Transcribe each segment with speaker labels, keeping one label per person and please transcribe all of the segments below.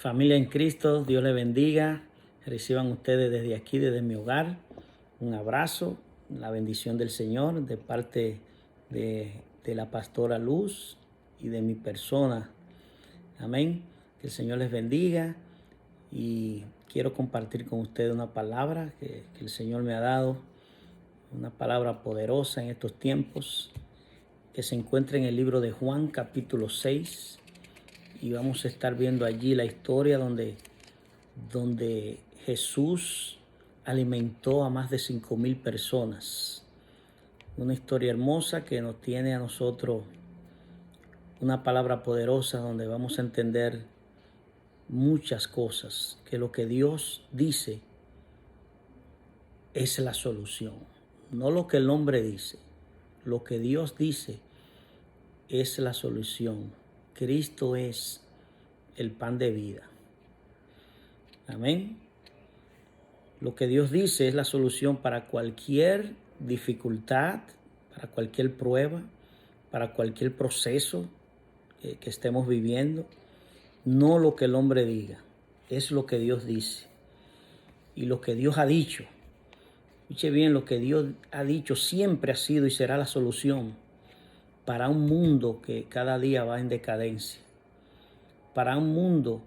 Speaker 1: Familia en Cristo, Dios les bendiga. Reciban ustedes desde aquí, desde mi hogar, un abrazo, la bendición del Señor de parte de la pastora Luz y de mi persona. Amén. Que el Señor les bendiga y quiero compartir con ustedes una palabra que el Señor me ha dado, una palabra poderosa en estos tiempos que se encuentra en el libro de Juan capítulo 6 y vamos a estar viendo allí la historia donde Jesús alimentó a más de 5,000 personas. Una historia hermosa que nos tiene a nosotros una palabra poderosa donde vamos a entender muchas cosas, que lo que Dios dice es la solución, no lo que el hombre dice, lo que Dios dice es la solución. Cristo es el pan de vida. Amén. Lo que Dios dice es la solución para cualquier dificultad, para cualquier prueba, para cualquier proceso que estemos viviendo. No lo que el hombre diga, es lo que Dios dice. Y lo que Dios ha dicho, escuche bien, lo que Dios ha dicho siempre ha sido y será la solución para un mundo que cada día va en decadencia, para un mundo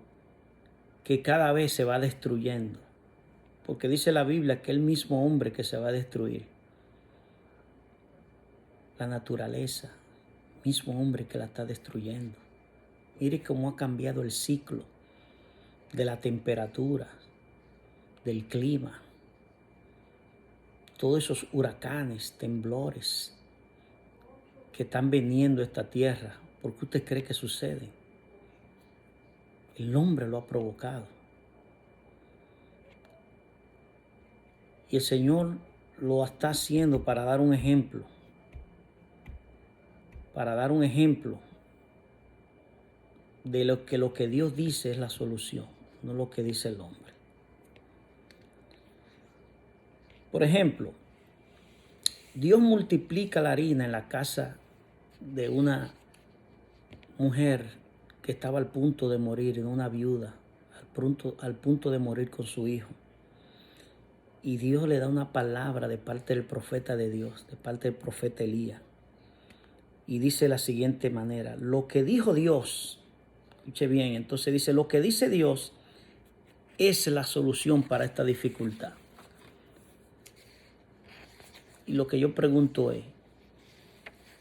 Speaker 1: que cada vez se va destruyendo. Porque dice la Biblia que el mismo hombre que se va a destruir, la naturaleza, mismo hombre que la está destruyendo. Mire cómo ha cambiado el ciclo de la temperatura, del clima, todos esos huracanes, temblores que están viniendo a esta tierra. ¿Por qué usted cree que sucede? El hombre lo ha provocado. Y el Señor lo está haciendo para dar un ejemplo. Para dar un ejemplo de lo que Dios dice es la solución, no lo que dice el hombre. Por ejemplo, Dios multiplica la harina en la casa de una mujer que estaba al punto de morir, en una viuda, al punto de morir con su hijo. Y Dios le da una palabra de parte del profeta de Dios, de parte del profeta Elías. Y dice de la siguiente manera: lo que dijo Dios, escuche bien, entonces dice, lo que dice Dios es la solución para esta dificultad. Y lo que yo pregunto es,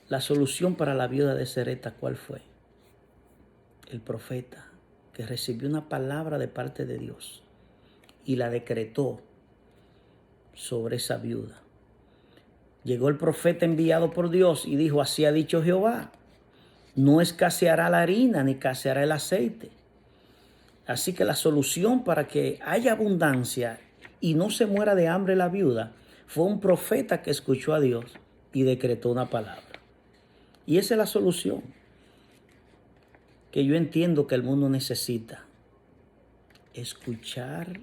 Speaker 1: la solución para la viuda de Sarepta, ¿cuál fue? El profeta que recibió una palabra de parte de Dios y la decretó sobre esa viuda. Llegó el profeta enviado por Dios y dijo, así ha dicho Jehová, no escaseará la harina ni escaseará el aceite. Así que la solución para que haya abundancia y no se muera de hambre la viuda fue un profeta que escuchó a Dios y decretó una palabra. Y esa es la solución que yo entiendo que el mundo necesita. Escuchar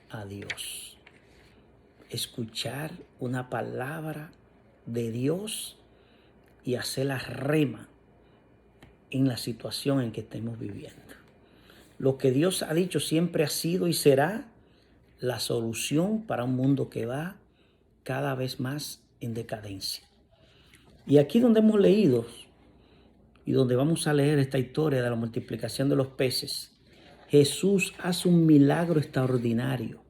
Speaker 1: a Dios. Escuchar una palabra de Dios y hacerla rema en la situación en que estemos viviendo. Lo que Dios ha dicho siempre ha sido y será la solución para un mundo que va cada vez más en decadencia. Y aquí donde hemos leído y donde vamos a leer esta historia de la multiplicación de los peces, Jesús hace un milagro extraordinario.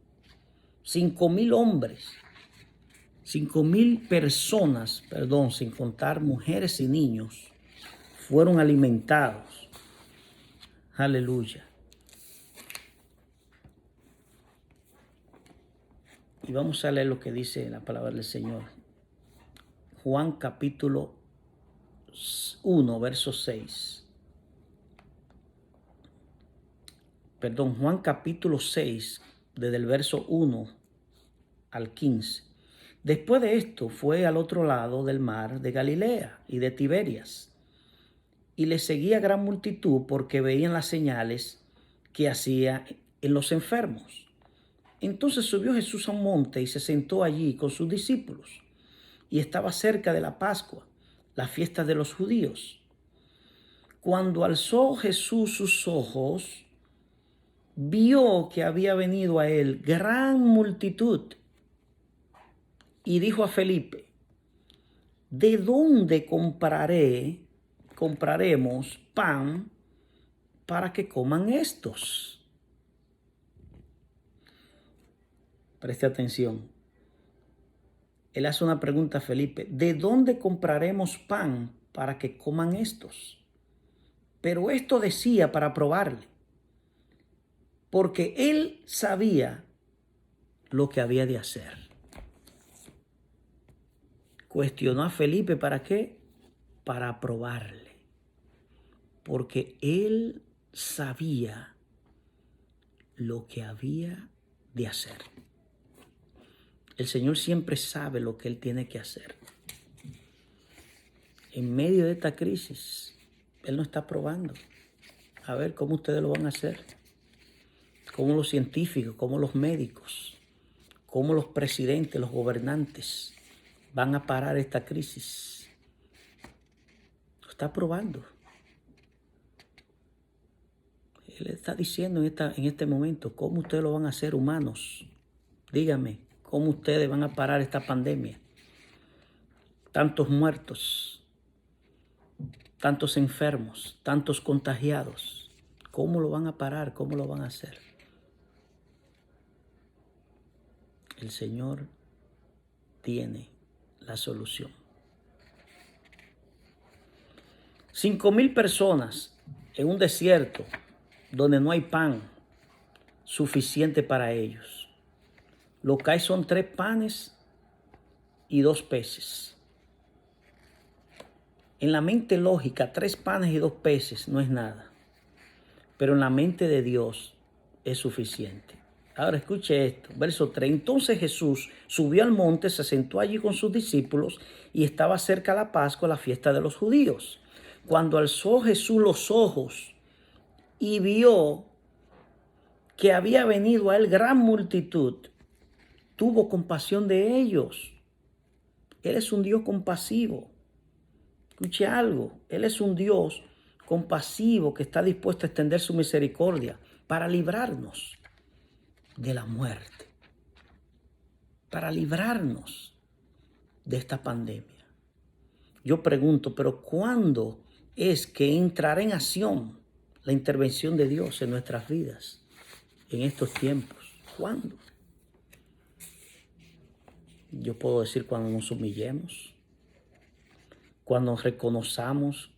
Speaker 1: 5,000 hombres, 5,000 personas, sin contar mujeres y niños, fueron alimentados. Aleluya. Y vamos a leer lo que dice la palabra del Señor. Juan capítulo 1, verso 6. Juan capítulo 6, desde el verso 1 al 15. Después de esto fue al otro lado del mar de Galilea y de Tiberias, y le seguía gran multitud porque veían las señales que hacía en los enfermos. Entonces subió Jesús a un monte y se sentó allí con sus discípulos. Y estaba cerca de la Pascua, la fiesta de los judíos. Cuando alzó Jesús sus ojos, vio que había venido a él gran multitud y dijo a Felipe: ¿de dónde compraremos pan para que coman estos? Preste atención. Él hace una pregunta a Felipe: ¿de dónde compraremos pan para que coman estos? Pero esto decía para probarle, porque él sabía lo que había de hacer. Cuestionó a Felipe, ¿para qué? Para probarle, porque él sabía lo que había de hacer. El Señor siempre sabe lo que Él tiene que hacer. En medio de esta crisis, Él nos está probando. A ver cómo ustedes lo van a hacer. Cómo los científicos, cómo los médicos, cómo los presidentes, los gobernantes van a parar esta crisis. Lo está probando. Él está diciendo en este momento: ¿cómo ustedes lo van a hacer, humanos? Díganme, ¿cómo ustedes van a parar esta pandemia? Tantos muertos, tantos enfermos, tantos contagiados. ¿Cómo lo van a parar? ¿Cómo lo van a hacer? El Señor tiene la solución. 5,000 personas en un desierto donde no hay pan suficiente para ellos. Lo que hay son 3 panes y 2 peces. En la mente lógica, 3 panes y 2 peces no es nada. Pero en la mente de Dios es suficiente. Ahora escuche esto, verso 3. Entonces Jesús subió al monte, se sentó allí con sus discípulos y estaba cerca la Pascua, la fiesta de los judíos. Cuando alzó Jesús los ojos y vio que había venido a él gran multitud, tuvo compasión de ellos. Él es un Dios compasivo. Escuche algo, Él es un Dios compasivo que está dispuesto a extender su misericordia para librarnos de la muerte, para librarnos de esta pandemia. Yo pregunto, ¿pero cuándo es que entrará en acción la intervención de Dios en nuestras vidas en estos tiempos? ¿Cuándo? Yo puedo decir cuando nos humillemos, cuando reconocemos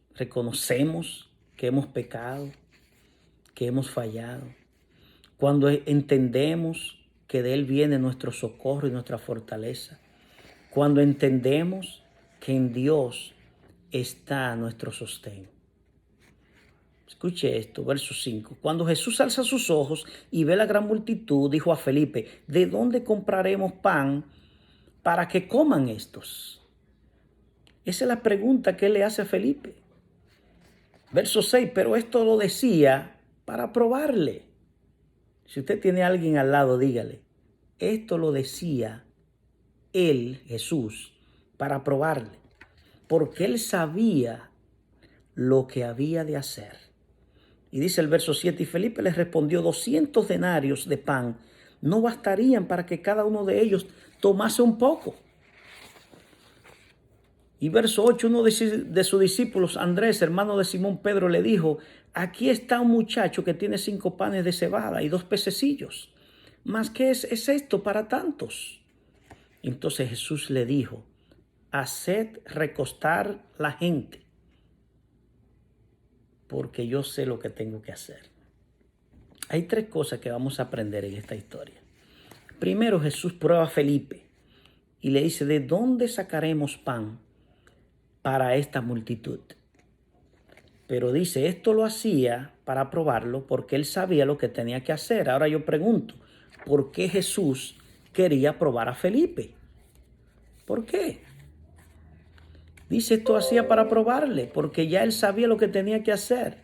Speaker 1: que hemos pecado, que hemos fallado, cuando entendemos que de Él viene nuestro socorro y nuestra fortaleza, cuando entendemos que en Dios está nuestro sostén. Escuche esto, verso 5. Cuando Jesús alza sus ojos y ve la gran multitud, dijo a Felipe: ¿de dónde compraremos pan para que coman estos? Esa es la pregunta que él le hace a Felipe. Verso 6, pero esto lo decía para probarle. Si usted tiene a alguien al lado, dígale: esto lo decía él, Jesús, para probarle, porque él sabía lo que había de hacer. Y dice el verso 7, y Felipe les respondió: 200 denarios de pan no bastarían para que cada uno de ellos tomase un poco. Y verso 8, uno de sus discípulos, Andrés, hermano de Simón Pedro, le dijo: aquí está un muchacho que tiene 5 panes de cebada y 2 pececillos. ¿Mas qué es esto para tantos? Entonces Jesús le dijo: haced recostar la gente, porque yo sé lo que tengo que hacer. Hay 3 cosas que vamos a aprender en esta historia. Primero, Jesús prueba a Felipe y le dice: ¿de dónde sacaremos pan para esta multitud? Pero dice, esto lo hacía para probarlo porque él sabía lo que tenía que hacer. Ahora yo pregunto, ¿por qué Jesús quería probar a Felipe? ¿Por qué? Dice, esto hacía para probarle, porque ya él sabía lo que tenía que hacer.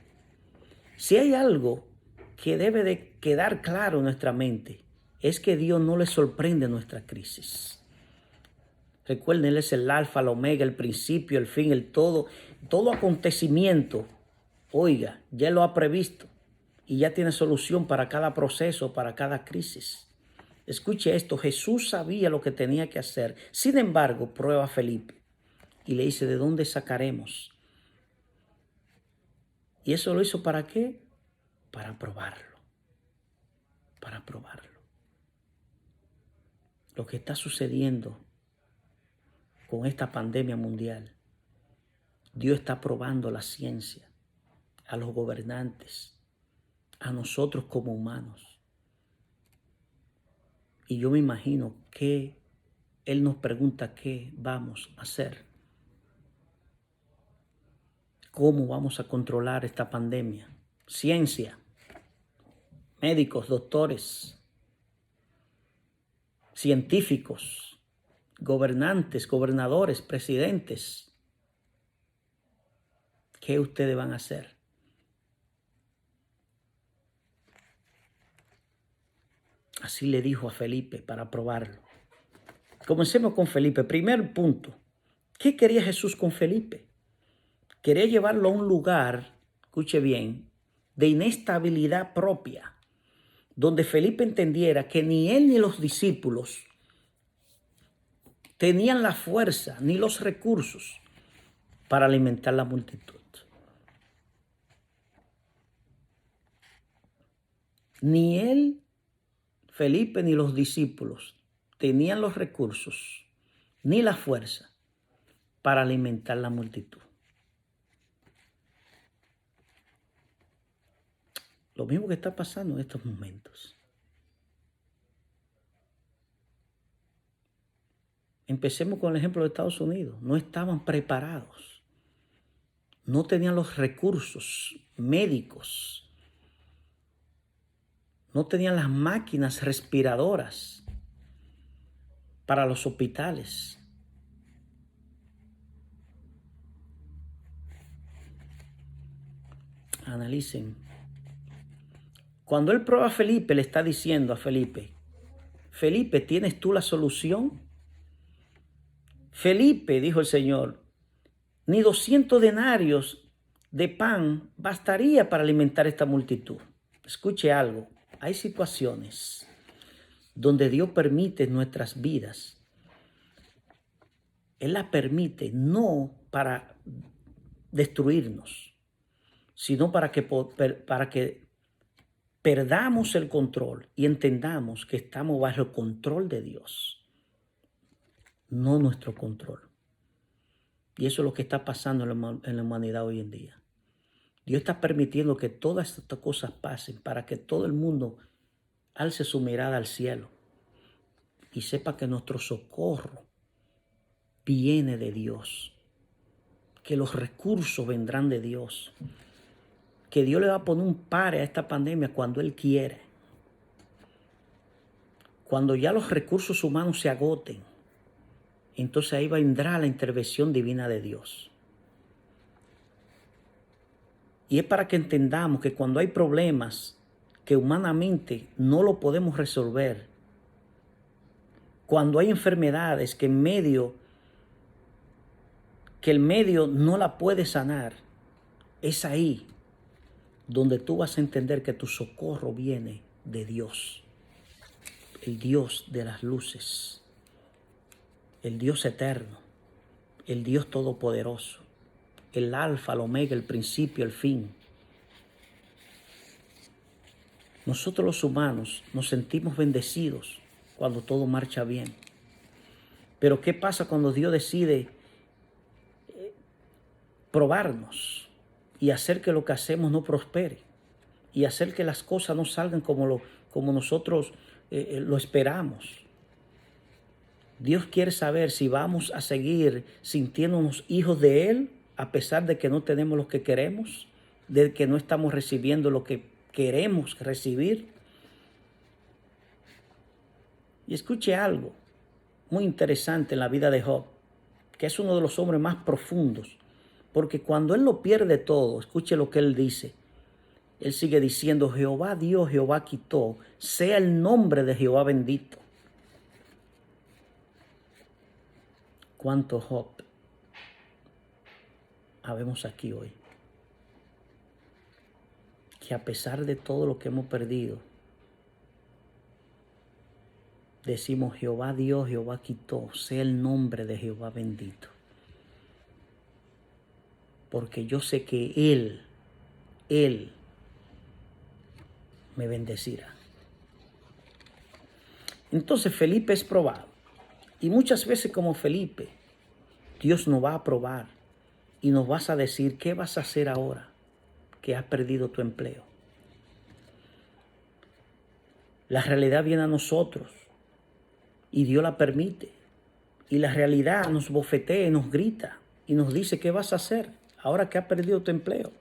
Speaker 1: Si hay algo que debe de quedar claro en nuestra mente, es que Dios no le sorprende nuestra crisis. Recuerden, Él es el alfa, el omega, el principio, el fin, el todo. Todo acontecimiento, oiga, ya lo ha previsto. y ya tiene solución para cada proceso, para cada crisis. Escuche esto, Jesús sabía lo que tenía que hacer. Sin embargo, prueba a Felipe y le dice, ¿de dónde sacaremos? ¿Y eso lo hizo para qué? Para probarlo, para probarlo. Lo que está sucediendo con esta pandemia mundial, Dios está probando la ciencia, a los gobernantes, a nosotros como humanos. Y yo me imagino que Él nos pregunta qué vamos a hacer. ¿Cómo vamos a controlar esta pandemia? Ciencia, médicos, doctores, científicos, gobernantes, gobernadores, presidentes. ¿Qué ustedes van a hacer? Así le dijo a Felipe para probarlo. Comencemos con Felipe. Primer punto. ¿Qué quería Jesús con Felipe? Quería llevarlo a un lugar, escuche bien, de inestabilidad propia, donde Felipe entendiera que ni él ni los discípulos tenían la fuerza ni los recursos para alimentar la multitud. Ni él, Felipe, ni los discípulos tenían los recursos ni la fuerza para alimentar la multitud. Lo mismo que está pasando en estos momentos. Empecemos con el ejemplo de Estados Unidos. No estaban preparados. No tenían los recursos médicos. No tenían las máquinas respiradoras para los hospitales. Analicen. Cuando él prueba a Felipe, le está diciendo a Felipe, Felipe, ¿tienes tú la solución? Felipe, dijo el Señor, ni 200 denarios de pan bastaría para alimentar esta multitud. Escuche algo, hay situaciones donde Dios permite nuestras vidas. Él las permite no para destruirnos, sino para que perdamos el control y entendamos que estamos bajo el control de Dios, no nuestro control. Y eso es lo que está pasando en la humanidad hoy en día. Dios está permitiendo que todas estas cosas pasen para que todo el mundo alce su mirada al cielo y sepa que nuestro socorro viene de Dios, que los recursos vendrán de Dios, que Dios le va a poner un pare a esta pandemia cuando Él quiere. Cuando ya los recursos humanos se agoten, entonces ahí vendrá la intervención divina de Dios. Y es para que entendamos que cuando hay problemas que humanamente no lo podemos resolver, cuando hay enfermedades que el medio no la puede sanar, es ahí donde tú vas a entender que tu socorro viene de Dios, el Dios de las luces, el Dios eterno, el Dios todopoderoso, el alfa, el omega, el principio, el fin. Nosotros los humanos nos sentimos bendecidos cuando todo marcha bien. Pero ¿qué pasa cuando Dios decide probarnos y hacer que lo que hacemos no prospere y hacer que las cosas no salgan como nosotros lo esperamos? Dios quiere saber si vamos a seguir sintiéndonos hijos de Él a pesar de que no tenemos lo que queremos, de que no estamos recibiendo lo que queremos recibir. Y escuche algo muy interesante en la vida de Job, que es uno de los hombres más profundos, porque cuando él lo pierde todo, escuche lo que él dice. Él sigue diciendo, Jehová dio, Jehová quitó, sea el nombre de Jehová bendito. ¿Cuánto Job habemos aquí hoy? que a pesar de todo lo que hemos perdido, decimos Jehová dio, Jehová quitó, sea el nombre de Jehová bendito. Porque yo sé que Él me bendecirá. Entonces Felipe es probado. Y muchas veces como Felipe, Dios nos va a probar y nos vas a decir, ¿qué vas a hacer ahora que has perdido tu empleo? La realidad viene a nosotros y Dios la permite. Y la realidad nos bofetea y nos grita y nos dice, ¿qué vas a hacer ahora que has perdido tu empleo?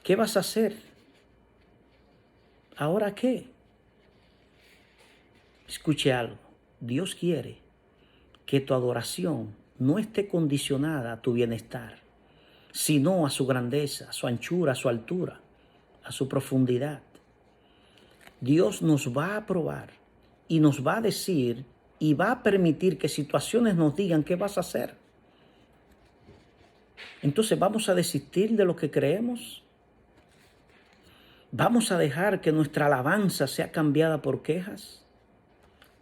Speaker 1: ¿Qué vas a hacer? ¿Ahora qué? Escuche algo. Dios quiere que tu adoración no esté condicionada a tu bienestar, sino a su grandeza, a su anchura, a su altura, a su profundidad. Dios nos va a probar y nos va a decir y va a permitir que situaciones nos digan qué vas a hacer. Entonces, ¿vamos a desistir de lo que creemos? ¿Vamos a dejar que nuestra alabanza sea cambiada por quejas?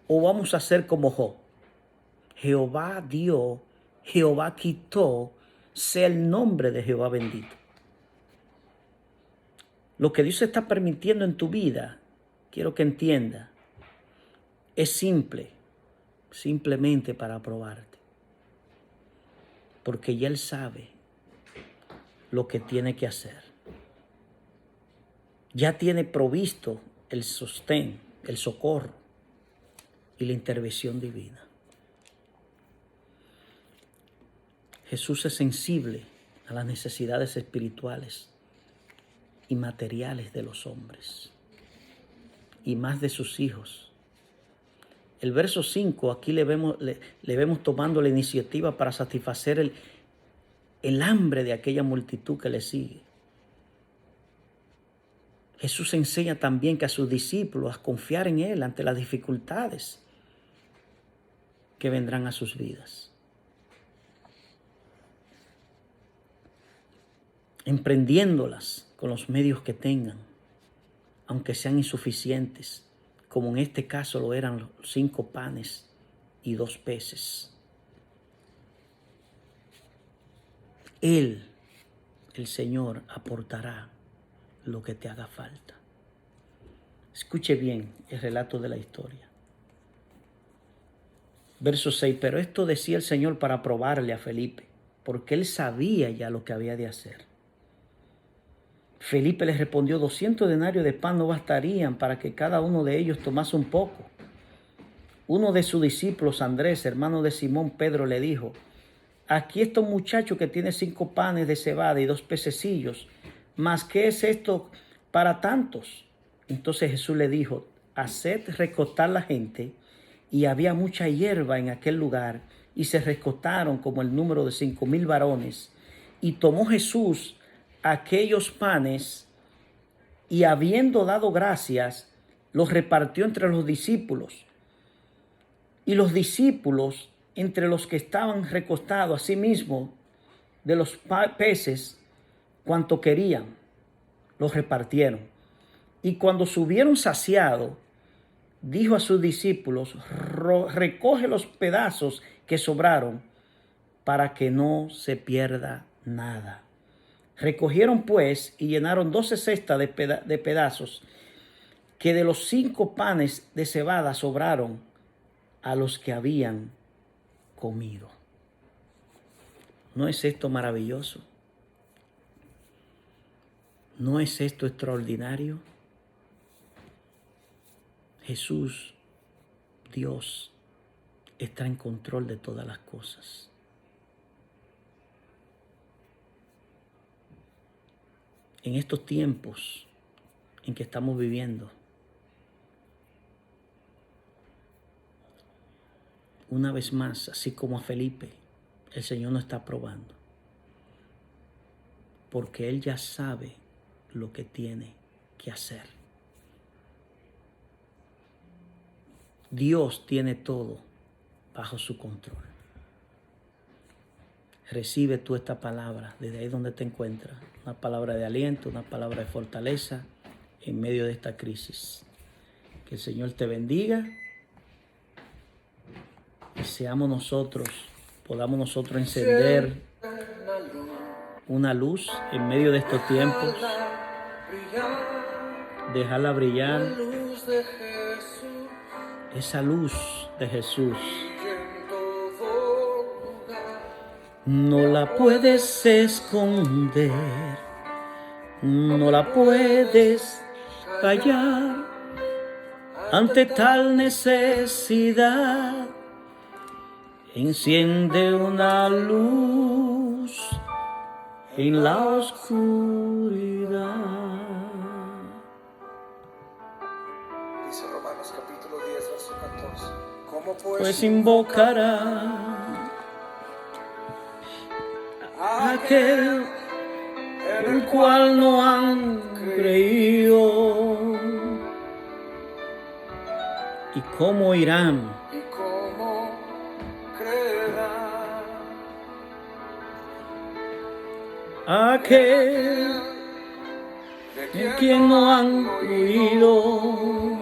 Speaker 1: ¿O vamos a ser como Job? Jehová dio, Jehová quitó, sea el nombre de Jehová bendito. Lo que Dios está permitiendo en tu vida, quiero que entienda, es simplemente para probarte. Porque ya Él sabe lo que tiene que hacer. Ya tiene provisto el sostén, el socorro y la intervención divina. Jesús es sensible a las necesidades espirituales y materiales de los hombres y más de sus hijos. El verso 5, aquí le vemos tomando la iniciativa para satisfacer el hambre de aquella multitud que le sigue. Jesús enseña también que a sus discípulos a confiar en Él ante las dificultades que vendrán a sus vidas. Emprendiéndolas con los medios que tengan, aunque sean insuficientes, como en este caso lo eran los 5 panes y 2 peces. Él, el Señor, aportará lo que te haga falta. Escuche bien el relato de la historia. Verso 6, pero esto decía el Señor para probarle a Felipe, porque él sabía ya lo que había de hacer. Felipe les respondió, 200 denarios de pan no bastarían para que cada uno de ellos tomase un poco. Uno de sus discípulos, Andrés, hermano de Simón Pedro, le dijo, aquí está un muchacho que tiene 5 panes de cebada y 2 pececillos, mas ¿qué es esto para tantos? Entonces Jesús le dijo, haced recostar la gente, y había mucha hierba en aquel lugar, y se recostaron como el número de 5,000 varones. Y tomó Jesús aquellos panes, y habiendo dado gracias, los repartió entre los discípulos. Y los discípulos, entre los que estaban recostados, asimismo, de los peces, cuanto querían, los repartieron. Y cuando se hubieron saciado, dijo a sus discípulos, recoge los pedazos que sobraron para que no se pierda nada. Recogieron pues y llenaron 12 cestas de pedazos que de los 5 panes de cebada sobraron a los que habían comido. ¿No es esto maravilloso? ¿No es esto extraordinario? Jesús, Dios, está en control de todas las cosas. En estos tiempos en que estamos viviendo, una vez más, así como a Felipe, el Señor nos está probando, porque Él ya sabe lo que tiene que hacer. Dios tiene todo bajo su control. Recibe tú esta palabra desde ahí donde te encuentras. Una palabra de aliento, una palabra de fortaleza en medio de esta crisis. Que el Señor te bendiga y podamos nosotros encender una luz en medio de estos tiempos. Dejarla brillar. Esa luz de Jesús. No la puedes esconder, no la puedes callar ante tal necesidad. Enciende una luz en la oscuridad.
Speaker 2: Dice Romanos capítulo 10, verso 14. ¿Cómo
Speaker 1: pues invocará aquel el cual no han creído? ¿Y cómo irán?
Speaker 2: ¿Y cómo creerán?
Speaker 1: Aquel en quien no han oído.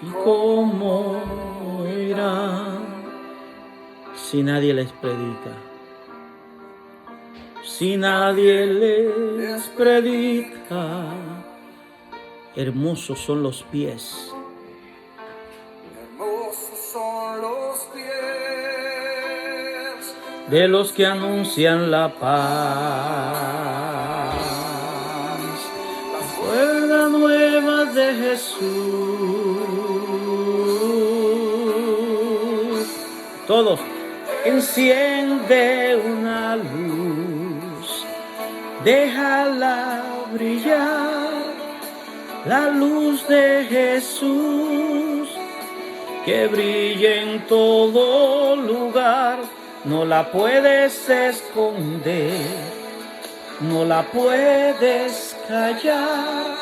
Speaker 1: ¿Y cómo irán si nadie les predica? Si nadie les predica. Hermosos son los pies.
Speaker 2: Hermosos son los pies
Speaker 1: De los que anuncian la paz. Las buenas nuevas de Jesús. Todos. Enciende una luz. Déjala brillar. La luz de Jesús. Que brille en todo lugar. No la puedes esconder, no la puedes callar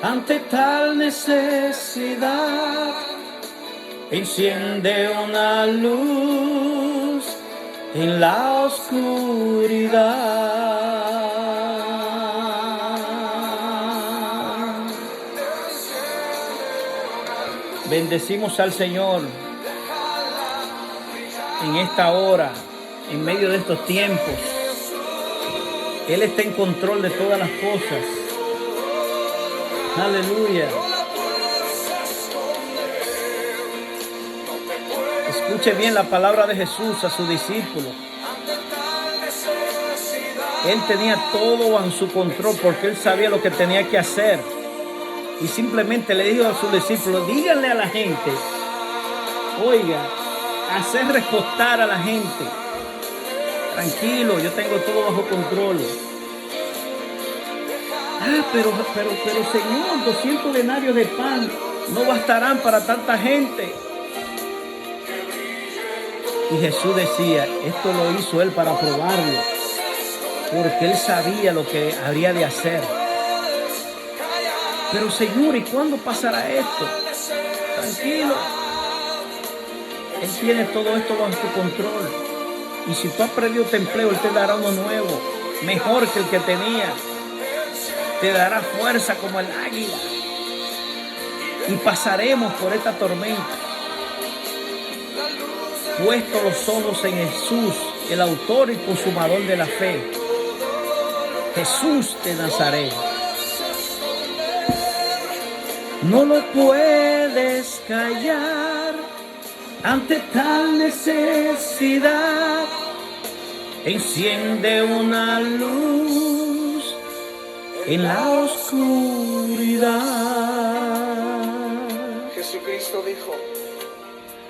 Speaker 1: ante tal necesidad. Enciende una luz en la oscuridad. Bendecimos al Señor en esta hora, en medio de estos tiempos. Él está en control de todas las cosas. Aleluya. Escuche bien la palabra de Jesús a sus discípulos. Él tenía todo en su control porque él sabía lo que tenía que hacer. Y simplemente le dijo a sus discípulos, díganle a la gente, oiga, hacer repostar a la gente. Tranquilo, yo tengo todo bajo control. Pero Señor, 200 denarios de pan no bastarán para tanta gente. Y Jesús decía, esto lo hizo Él para probarlo, porque Él sabía lo que habría de hacer. Pero Señor, ¿y cuándo pasará esto? Tranquilo. Él tiene todo esto bajo su control. Y si tú has perdido tu empleo, Él te dará uno nuevo, mejor que el que tenía. Te dará fuerza como el águila. Y pasaremos por esta tormenta. Puesto los ojos en Jesús, el autor y consumador de la fe. Jesús de Nazaret. No lo puedes callar. Ante tal necesidad, enciende una luz en la oscuridad.
Speaker 2: Jesucristo dijo,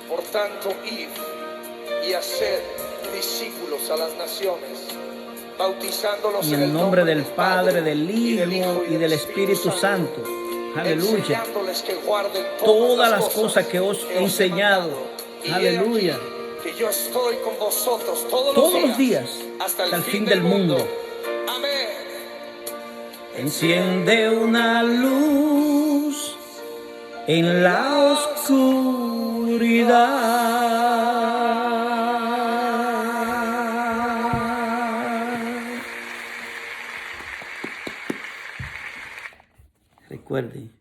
Speaker 2: por tanto, id y haced discípulos a las naciones, bautizándolos
Speaker 1: en el nombre del Padre, del Hijo y del Espíritu Santo. Aleluya. Todas las cosas que os he enseñado. Aleluya.
Speaker 2: Que yo estoy con vosotros
Speaker 1: todos los días hasta el fin del mundo.
Speaker 2: Amén.
Speaker 1: Enciende una luz en la oscuridad. Recuerden,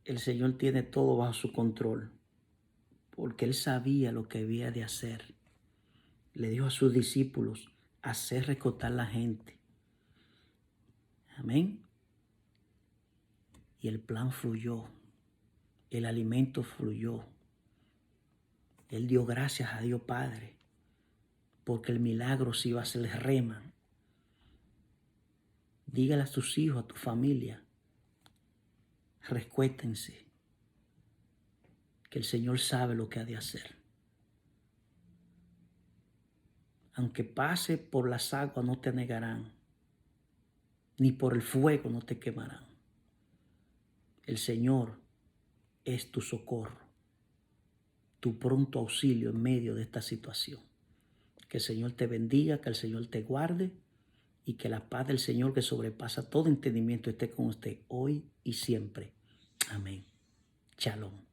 Speaker 1: el Señor tiene todo bajo su control, porque Él sabía lo que había de hacer. Le dijo a sus discípulos, hacer recotar la gente. Amén. Y el plan fluyó, el alimento fluyó. Él dio gracias a Dios Padre, porque el milagro se iba a hacer rema. Dígale a tus hijos, a tu familia, recuéstense, que el Señor sabe lo que ha de hacer. Aunque pase por las aguas no te negarán, ni por el fuego no te quemarán. El Señor es tu socorro, tu pronto auxilio en medio de esta situación. Que el Señor te bendiga, que el Señor te guarde y que la paz del Señor que sobrepasa todo entendimiento esté con usted hoy y siempre. Amén. Shalom.